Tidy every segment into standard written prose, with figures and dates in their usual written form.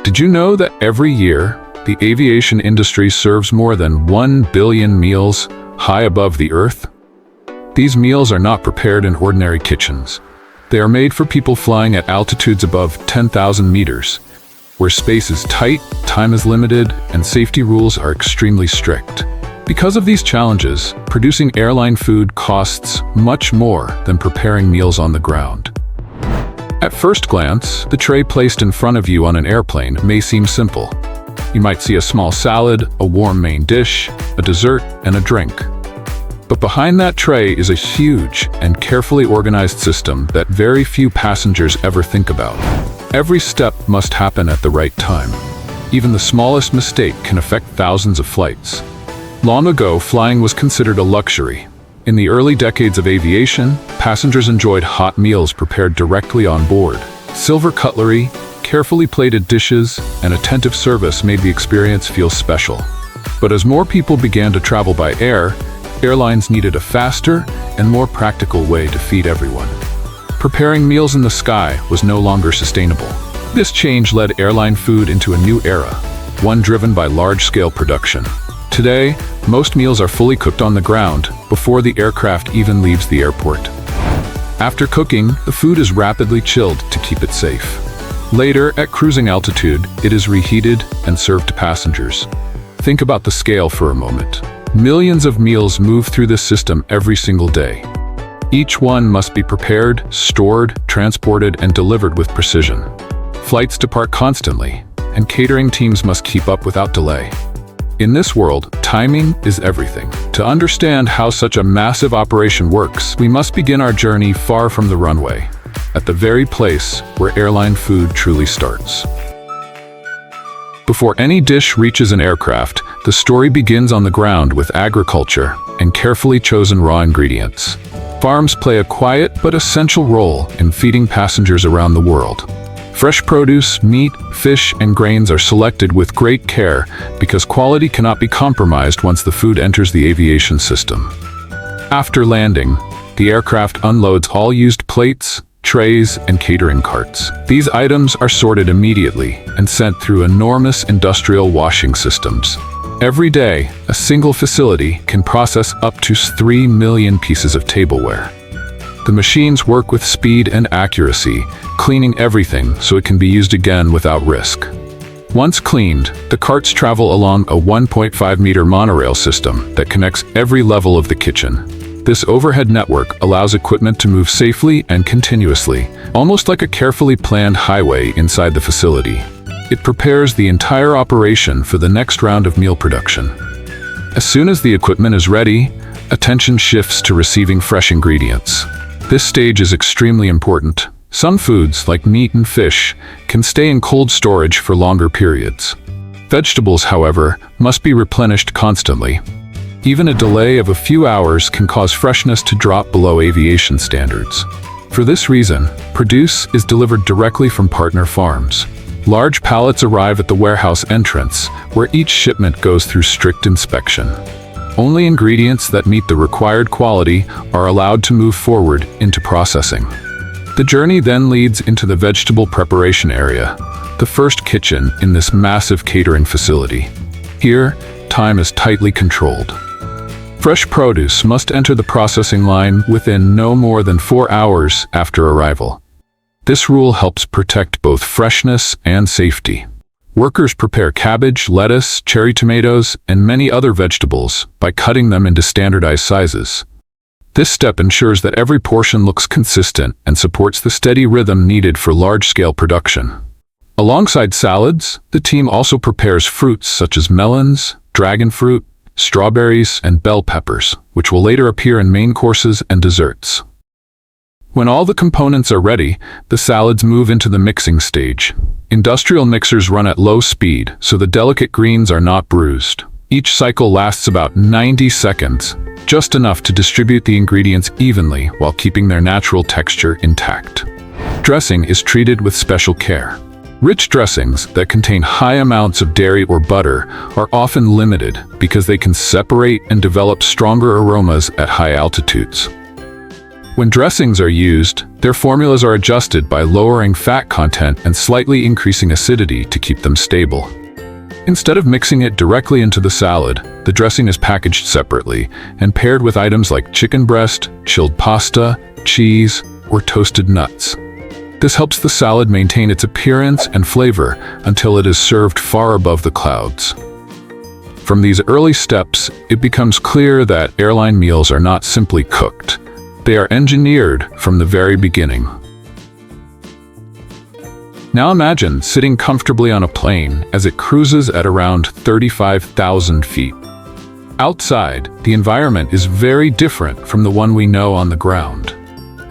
Did you know that every year, the aviation industry serves more than 1 billion meals high above the earth? These meals are not prepared in ordinary kitchens. They are made for people flying at altitudes above 10,000 meters, where space is tight, time is limited, and safety rules are extremely strict. Because of these challenges, producing airline food costs much more than preparing meals on the ground. At first glance, the tray placed in front of you on an airplane may seem simple. You might see a small salad, a warm main dish, a dessert, and a drink. But behind that tray is a huge and carefully organized system that very few passengers ever think about. Every step must happen at the right time. Even the smallest mistake can affect thousands of flights. Long ago, flying was considered a luxury. In the early decades of aviation, passengers enjoyed hot meals prepared directly on board. Silver cutlery, carefully plated dishes, and attentive service made the experience feel special. But as more people began to travel by air, airlines needed a faster and more practical way to feed everyone. Preparing meals in the sky was no longer sustainable. This change led airline food into a new era, one driven by large-scale production. Today, most meals are fully cooked on the ground before the aircraft even leaves the airport. After cooking, the food is rapidly chilled to keep it safe. Later, at cruising altitude, it is reheated and served to passengers. Think about the scale for a moment. Millions of meals move through this system every single day. Each one must be prepared, stored, transported, and delivered with precision. Flights depart constantly, and catering teams must keep up without delay. In this world, timing is everything. To understand how such a massive operation works, we must begin our journey far from the runway, at the very place where airline food truly starts. Before any dish reaches an aircraft, the story begins on the ground with agriculture and carefully chosen raw ingredients. Farms play a quiet but essential role in feeding passengers around the world. Fresh produce, meat, fish, and grains are selected with great care because quality cannot be compromised once the food enters the aviation system. After landing, the aircraft unloads all used plates, trays, and catering carts. These items are sorted immediately and sent through enormous industrial washing systems. Every day, a single facility can process up to 3 million pieces of tableware. The machines work with speed and accuracy, cleaning everything so it can be used again without risk. Once cleaned, the carts travel along a 1.5-meter monorail system that connects every level of the kitchen. This overhead network allows equipment to move safely and continuously, almost like a carefully planned highway inside the facility. It prepares the entire operation for the next round of meal production. As soon as the equipment is ready, attention shifts to receiving fresh ingredients. This stage is extremely important. Some foods, like meat and fish, can stay in cold storage for longer periods. Vegetables, however, must be replenished constantly. Even a delay of a few hours can cause freshness to drop below aviation standards. For this reason, produce is delivered directly from partner farms. Large pallets arrive at the warehouse entrance, where each shipment goes through strict inspection. Only ingredients that meet the required quality are allowed to move forward into processing. The journey then leads into the vegetable preparation area, the first kitchen in this massive catering facility. Here, time is tightly controlled. Fresh produce must enter the processing line within no more than 4 hours after arrival. This rule helps protect both freshness and safety. Workers prepare cabbage, lettuce, cherry tomatoes, and many other vegetables by cutting them into standardized sizes. This step ensures that every portion looks consistent and supports the steady rhythm needed for large-scale production. Alongside salads, the team also prepares fruits such as melons, dragon fruit, strawberries, and bell peppers, which will later appear in main courses and desserts. When all the components are ready, the salads move into the mixing stage. Industrial mixers run at low speed, so the delicate greens are not bruised. Each cycle lasts about 90 seconds, just enough to distribute the ingredients evenly while keeping their natural texture intact. Dressing is treated with special care. Rich dressings that contain high amounts of dairy or butter are often limited because they can separate and develop stronger aromas at high altitudes. When dressings are used, their formulas are adjusted by lowering fat content and slightly increasing acidity to keep them stable. Instead of mixing it directly into the salad, the dressing is packaged separately and paired with items like chicken breast, chilled pasta, cheese, or toasted nuts. This helps the salad maintain its appearance and flavor until it is served far above the clouds. From these early steps, it becomes clear that airline meals are not simply cooked. They are engineered from the very beginning. Now imagine sitting comfortably on a plane as it cruises at around 35,000 feet. Outside, the environment is very different from the one we know on the ground.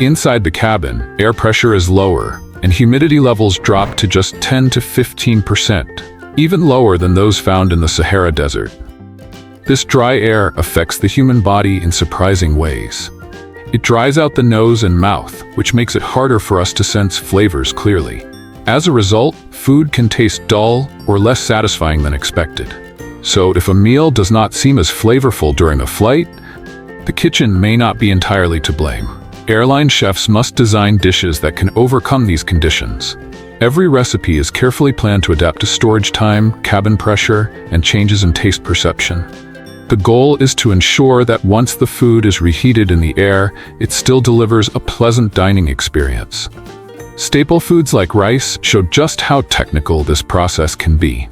Inside the cabin, air pressure is lower, and humidity levels drop to just 10 to 15%, even lower than those found in the Sahara Desert. This dry air affects the human body in surprising ways. It dries out the nose and mouth, which makes it harder for us to sense flavors clearly. As a result, food can taste dull or less satisfying than expected. So if a meal does not seem as flavorful during a flight, the kitchen may not be entirely to blame. Airline chefs must design dishes that can overcome these conditions. Every recipe is carefully planned to adapt to storage time, cabin pressure, and changes in taste perception. The goal is to ensure that once the food is reheated in the air, it still delivers a pleasant dining experience. Staple foods like rice show just how technical this process can be.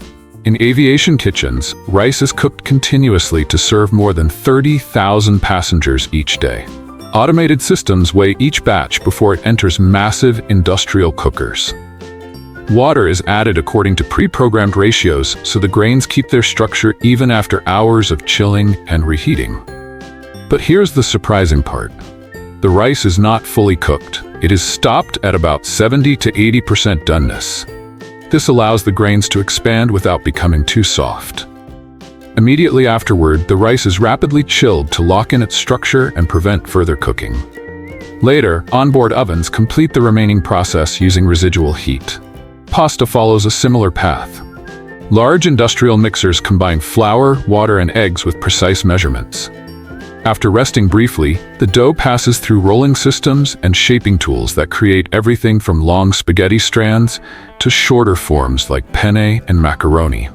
In aviation kitchens, rice is cooked continuously to serve more than 30,000 passengers each day. Automated systems weigh each batch before it enters massive industrial cookers. Water is added according to pre-programmed ratios so the grains keep their structure even after hours of chilling and reheating. But here's the surprising part. The rice is not fully cooked. It is stopped at about 70 to 80% doneness. This allows the grains to expand without becoming too soft. Immediately afterward, the rice is rapidly chilled to lock in its structure and prevent further cooking. Later, onboard ovens complete the remaining process using residual heat. Pasta follows a similar path. Large industrial mixers combine flour, water, and eggs with precise measurements. After resting briefly, the dough passes through rolling systems and shaping tools that create everything from long spaghetti strands to shorter forms like penne and macaroni.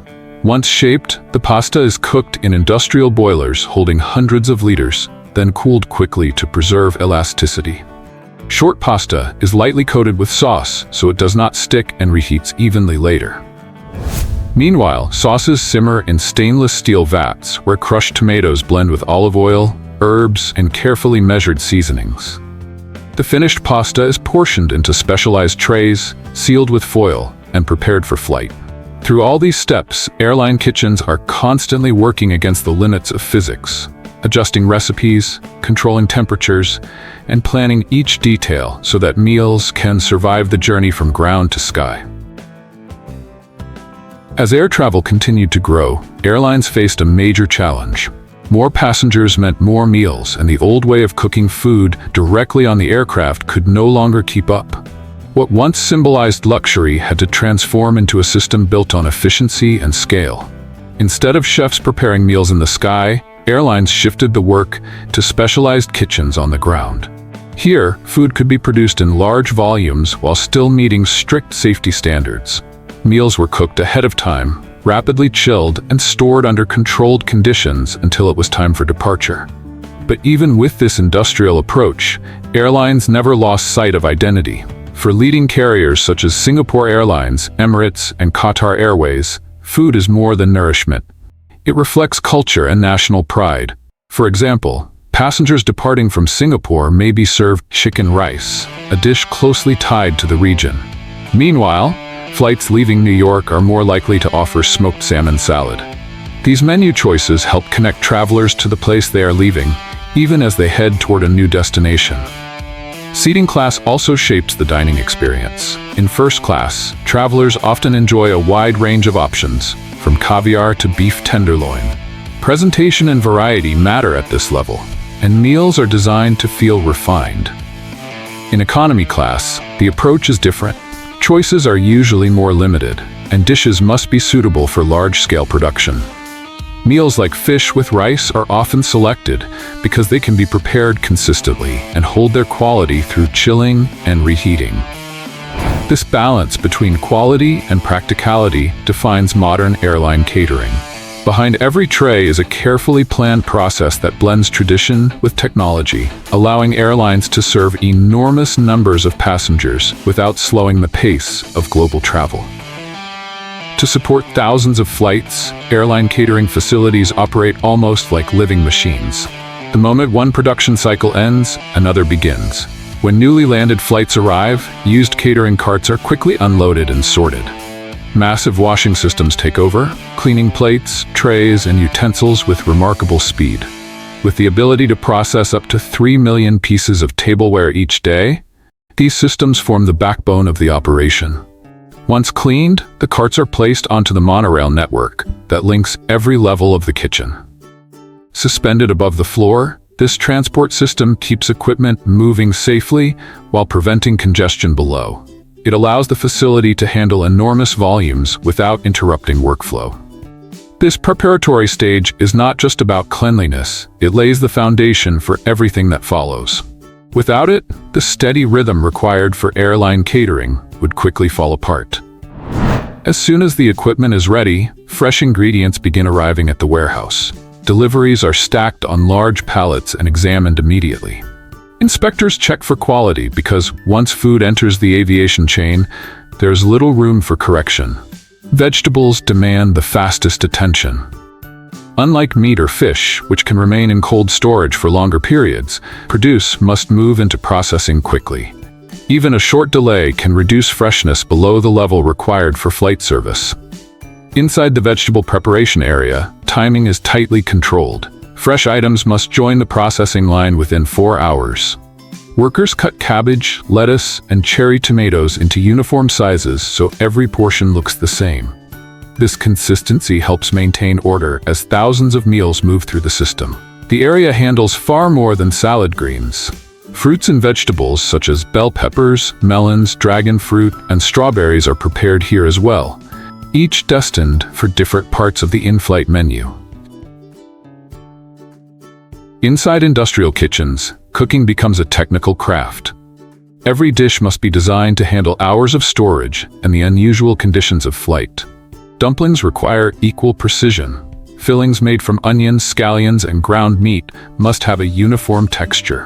Once shaped, the pasta is cooked in industrial boilers holding hundreds of liters, then cooled quickly to preserve elasticity. Short pasta is lightly coated with sauce so it does not stick and reheats evenly later. Meanwhile, sauces simmer in stainless steel vats where crushed tomatoes blend with olive oil, herbs, and carefully measured seasonings. The finished pasta is portioned into specialized trays, sealed with foil, and prepared for flight. Through all these steps, airline kitchens are constantly working against the limits of physics, adjusting recipes, controlling temperatures, and planning each detail so that meals can survive the journey from ground to sky. As air travel continued to grow, airlines faced a major challenge. More passengers meant more meals, and the old way of cooking food directly on the aircraft could no longer keep up. What once symbolized luxury had to transform into a system built on efficiency and scale. Instead of chefs preparing meals in the sky, airlines shifted the work to specialized kitchens on the ground. Here, food could be produced in large volumes while still meeting strict safety standards. Meals were cooked ahead of time, rapidly chilled, and stored under controlled conditions until it was time for departure. But even with this industrial approach, airlines never lost sight of identity. For leading carriers such as Singapore Airlines, Emirates, and Qatar Airways, food is more than nourishment. It reflects culture and national pride. For example, passengers departing from Singapore may be served chicken rice, a dish closely tied to the region. Meanwhile, flights leaving New York are more likely to offer smoked salmon salad. These menu choices help connect travelers to the place they are leaving, even as they head toward a new destination. Seating class also shapes the dining experience. In first class, travelers often enjoy a wide range of options, from caviar to beef tenderloin. Presentation and variety matter at this level, and meals are designed to feel refined. In economy class, the approach is different. Choices are usually more limited, and dishes must be suitable for large-scale production. Meals like fish with rice are often selected because they can be prepared consistently and hold their quality through chilling and reheating. This balance between quality and practicality defines modern airline catering. Behind every tray is a carefully planned process that blends tradition with technology, allowing airlines to serve enormous numbers of passengers without slowing the pace of global travel. To support thousands of flights, airline catering facilities operate almost like living machines. The moment one production cycle ends, another begins. When newly landed flights arrive, used catering carts are quickly unloaded and sorted. Massive washing systems take over, cleaning plates, trays, and utensils with remarkable speed. With the ability to process up to 3 million pieces of tableware each day, these systems form the backbone of the operation. Once cleaned, the carts are placed onto the monorail network that links every level of the kitchen. Suspended above the floor, this transport system keeps equipment moving safely while preventing congestion below. It allows the facility to handle enormous volumes without interrupting workflow. This preparatory stage is not just about cleanliness, it lays the foundation for everything that follows. Without it, the steady rhythm required for airline catering would quickly fall apart. As soon as the equipment is ready, fresh ingredients begin arriving at the warehouse. Deliveries are stacked on large pallets and examined immediately. Inspectors check for quality because once food enters the aviation chain, there's little room for correction. Vegetables demand the fastest attention. Unlike meat or fish, which can remain in cold storage for longer periods, produce must move into processing quickly. Even a short delay can reduce freshness below the level required for flight service. Inside the vegetable preparation area, timing is tightly controlled. Fresh items must join the processing line within 4 hours. Workers cut cabbage, lettuce, and cherry tomatoes into uniform sizes so every portion looks the same. This consistency helps maintain order as thousands of meals move through the system. The area handles far more than salad greens. Fruits and vegetables such as bell peppers, melons, dragon fruit, and strawberries are prepared here as well, each destined for different parts of the in-flight menu. Inside industrial kitchens, cooking becomes a technical craft. Every dish must be designed to handle hours of storage and the unusual conditions of flight. Dumplings require equal precision. Fillings made from onions, scallions, and ground meat must have a uniform texture.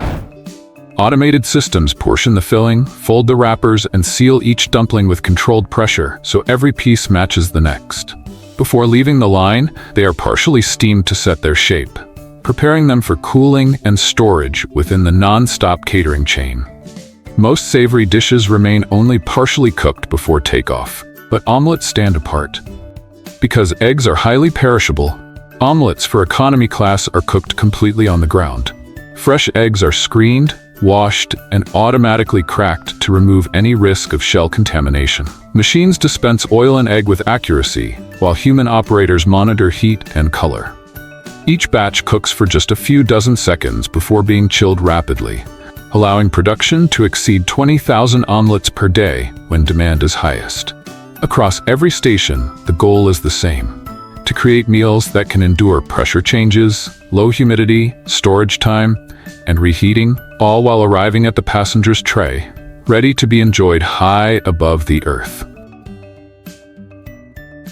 Automated systems portion the filling, fold the wrappers, and seal each dumpling with controlled pressure so every piece matches the next. Before leaving the line, they are partially steamed to set their shape, preparing them for cooling and storage within the non-stop catering chain. Most savory dishes remain only partially cooked before takeoff, but omelets stand apart. Because eggs are highly perishable, omelets for economy class are cooked completely on the ground. Fresh eggs are screened, washed, and automatically cracked to remove any risk of shell contamination. Machines dispense oil and egg with accuracy, while human operators monitor heat and color. Each batch cooks for just a few dozen seconds before being chilled rapidly, allowing production to exceed 20,000 omelets per day when demand is highest. Across every station, the goal is the same: to create meals that can endure pressure changes, low humidity, storage time, and reheating, all while arriving at the passenger's tray, ready to be enjoyed high above the earth.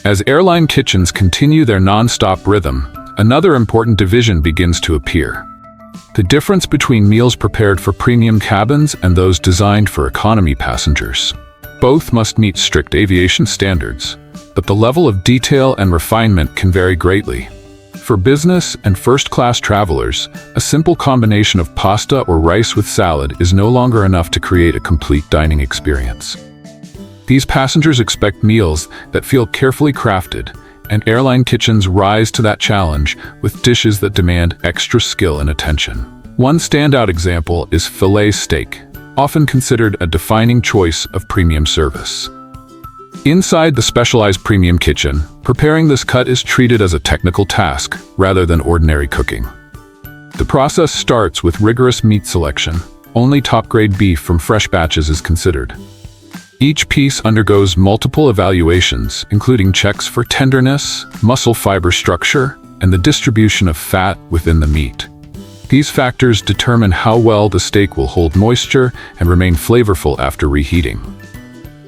As airline kitchens continue their non-stop rhythm, another important division begins to appear. The difference between meals prepared for premium cabins and those designed for economy passengers. Both must meet strict aviation standards, but the level of detail and refinement can vary greatly. For business and first-class travelers, a simple combination of pasta or rice with salad is no longer enough to create a complete dining experience. These passengers expect meals that feel carefully crafted, and airline kitchens rise to that challenge with dishes that demand extra skill and attention. One standout example is filet steak, often considered a defining choice of premium service. Inside the specialized premium kitchen, preparing this cut is treated as a technical task rather than ordinary cooking. The process starts with rigorous meat selection. Only top-grade beef from fresh batches is considered. Each piece undergoes multiple evaluations, including checks for tenderness, muscle fiber structure, and the distribution of fat within the meat. These factors determine how well the steak will hold moisture and remain flavorful after reheating.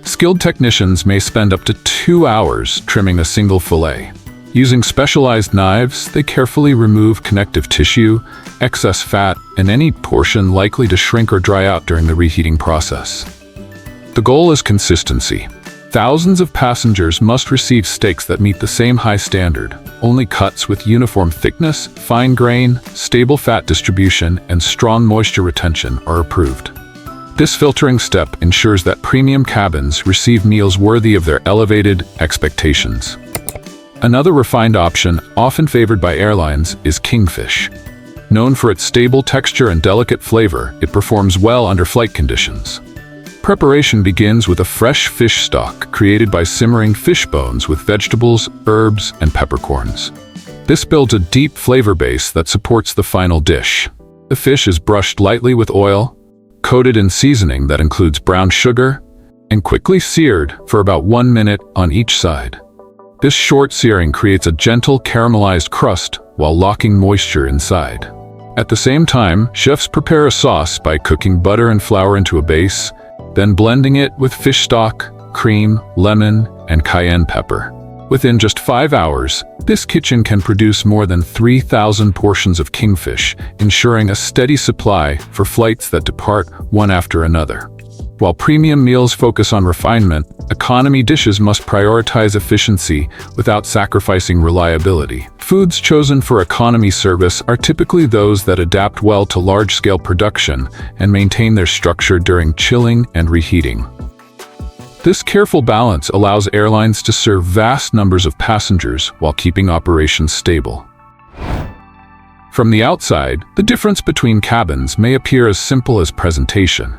Skilled technicians may spend up to 2 hours trimming a single fillet. Using specialized knives, they carefully remove connective tissue, excess fat, and any portion likely to shrink or dry out during the reheating process. The goal is consistency. Thousands of passengers must receive steaks that meet the same high standard. Only cuts with uniform thickness, fine grain, stable fat distribution, and strong moisture retention are approved. This filtering step ensures that premium cabins receive meals worthy of their elevated expectations. Another refined option, often favored by airlines, is kingfish. Known for its stable texture and delicate flavor, it performs well under flight conditions. Preparation begins with a fresh fish stock created by simmering fish bones with vegetables, herbs, and peppercorns. This builds a deep flavor base that supports the final dish. The fish is brushed lightly with oil, coated in seasoning that includes brown sugar, and quickly seared for about 1 minute on each side. This short searing creates a gentle caramelized crust while locking moisture inside. At the same time, chefs prepare a sauce by cooking butter and flour into a base, then blending it with fish stock, cream, lemon, and cayenne pepper. Within just 5 hours, this kitchen can produce more than 3,000 portions of kingfish, ensuring a steady supply for flights that depart one after another. While premium meals focus on refinement, economy dishes must prioritize efficiency without sacrificing reliability. Foods chosen for economy service are typically those that adapt well to large-scale production and maintain their structure during chilling and reheating. This careful balance allows airlines to serve vast numbers of passengers while keeping operations stable. From the outside, the difference between cabins may appear as simple as presentation.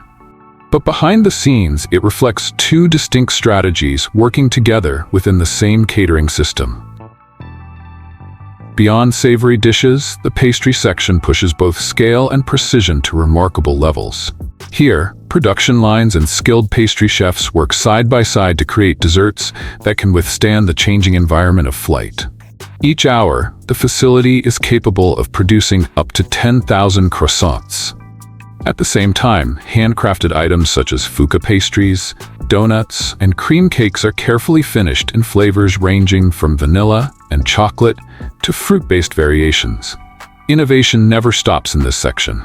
But behind the scenes, it reflects two distinct strategies working together within the same catering system. Beyond savory dishes, the pastry section pushes both scale and precision to remarkable levels. Here, production lines and skilled pastry chefs work side by side to create desserts that can withstand the changing environment of flight. Each hour, the facility is capable of producing up to 10,000 croissants. At the same time, handcrafted items such as fuka pastries, donuts, and cream cakes are carefully finished in flavors ranging from vanilla and chocolate to fruit-based variations. Innovation never stops in this section.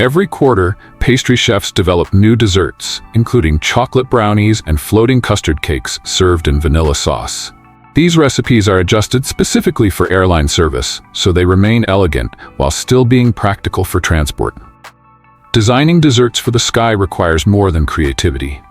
Every quarter, pastry chefs develop new desserts, including chocolate brownies and floating custard cakes served in vanilla sauce. These recipes are adjusted specifically for airline service, so they remain elegant while still being practical for transport. Designing desserts for the sky requires more than creativity.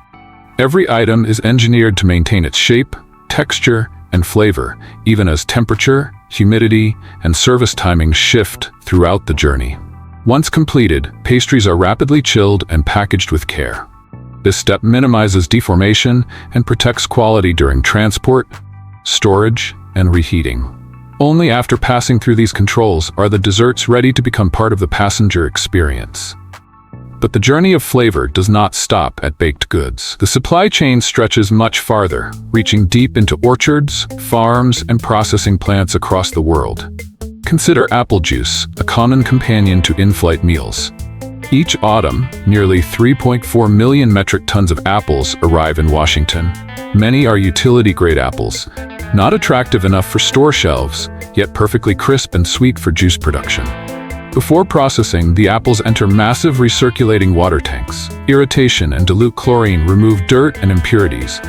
Every item is engineered to maintain its shape, texture, and flavor, even as temperature, humidity, and service timing shift throughout the journey. Once completed, pastries are rapidly chilled and packaged with care. This step minimizes deformation and protects quality during transport, storage, and reheating. Only after passing through these controls are the desserts ready to become part of the passenger experience. But the journey of flavor does not stop at baked goods. The supply chain stretches much farther, reaching deep into orchards, farms, and processing plants across the world. Consider apple juice, a common companion to in-flight meals. Each autumn, nearly 3.4 million metric tons of apples arrive in Washington. Many are utility-grade apples, not attractive enough for store shelves, yet perfectly crisp and sweet for juice production. Before processing, the apples enter massive recirculating water tanks. Irrigation and dilute chlorine remove dirt and impurities,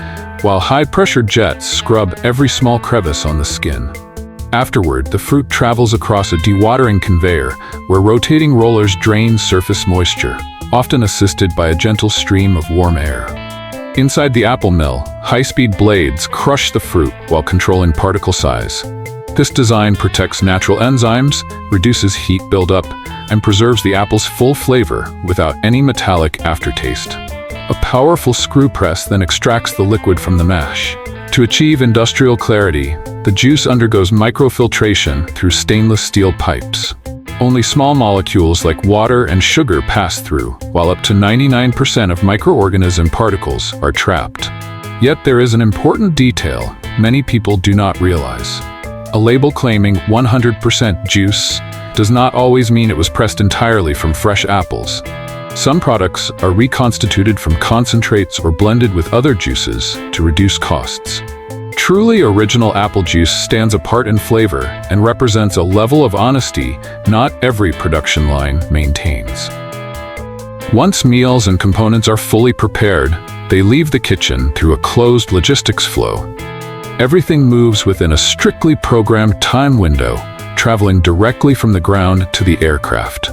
while high-pressure jets scrub every small crevice on the skin. Afterward, the fruit travels across a dewatering conveyor where rotating rollers drain surface moisture, often assisted by a gentle stream of warm air. Inside the apple mill, high-speed blades crush the fruit while controlling particle size. This design protects natural enzymes, reduces heat buildup, and preserves the apple's full flavor without any metallic aftertaste. A powerful screw press then extracts the liquid from the mash. To achieve industrial clarity, the juice undergoes microfiltration through stainless steel pipes. Only small molecules like water and sugar pass through, while up to 99% of microorganism particles are trapped. Yet there is an important detail many people do not realize. A label claiming 100% juice does not always mean it was pressed entirely from fresh apples. Some products are reconstituted from concentrates or blended with other juices to reduce costs. Truly original apple juice stands apart in flavor and represents a level of honesty not every production line maintains. Once meals and components are fully prepared, they leave the kitchen through a closed logistics flow. Everything moves within a strictly programmed time window, traveling directly from the ground to the aircraft.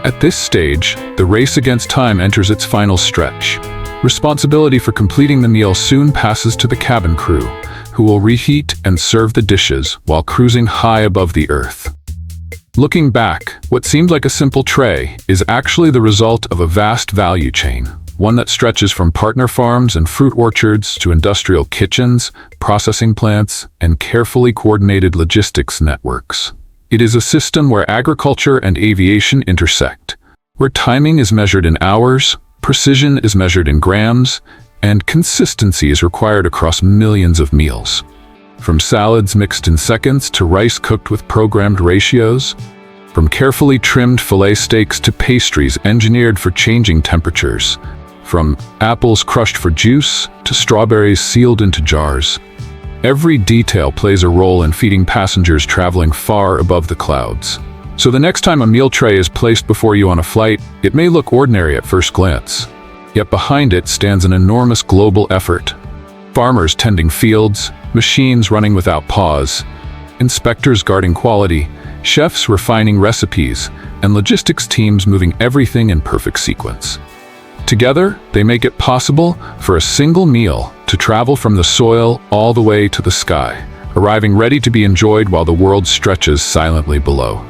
At this stage, the race against time enters its final stretch. Responsibility for completing the meal soon passes to the cabin crew, who will reheat and serve the dishes while cruising high above the earth. Looking back, what seemed like a simple tray is actually the result of a vast value chain, one that stretches from partner farms and fruit orchards to industrial kitchens, processing plants, and carefully coordinated logistics networks. It is a system where agriculture and aviation intersect, where timing is measured in hours, precision is measured in grams, and consistency is required across millions of meals. From salads mixed in seconds to rice cooked with programmed ratios, from carefully trimmed fillet steaks to pastries engineered for changing temperatures, from apples crushed for juice to strawberries sealed into jars. Every detail plays a role in feeding passengers traveling far above the clouds. So the next time a meal tray is placed before you on a flight, it may look ordinary at first glance. Yet behind it stands an enormous global effort. Farmers tending fields, machines running without pause, inspectors guarding quality, chefs refining recipes, and logistics teams moving everything in perfect sequence. Together, they make it possible for a single meal to travel from the soil all the way to the sky, arriving ready to be enjoyed while the world stretches silently below.